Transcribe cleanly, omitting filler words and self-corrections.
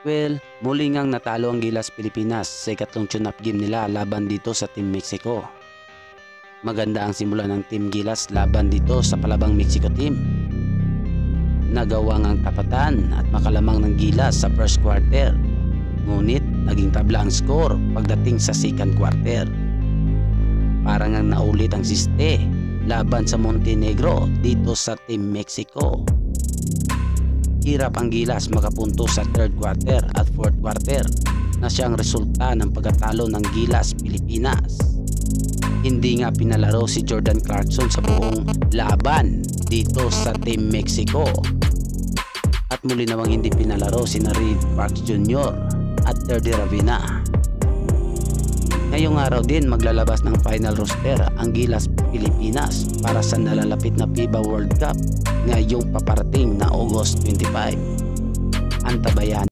Well, muli ngang natalo ang Gilas Pilipinas sa ikatlong tune-up game nila laban dito sa Team Mexico. Maganda ang simula ng Team Gilas laban dito sa palabang Mexico team. Nagawa ngang tapatan at makalamang ng Gilas sa first quarter. Ngunit naging tabla ang score pagdating sa second quarter. Parang ang naulit ang siste laban sa Montenegro dito sa Team Mexico. Hirap ang Gilas makapunto sa third quarter at fourth quarter na siyang resulta ng pagkatalo ng Gilas Pilipinas. Hindi nga pinalaro si Jordan Clarkson sa buong laban dito sa Team Mexico. At muli namang hindi pinalaro si Reed Parks Jr. at Terdy Ravina. Ngayong araw din maglalabas ng final roster ang Gilas Pilipinas para sa nalalapit na FIBA World Cup ngayong paparating na August 25. Antabayan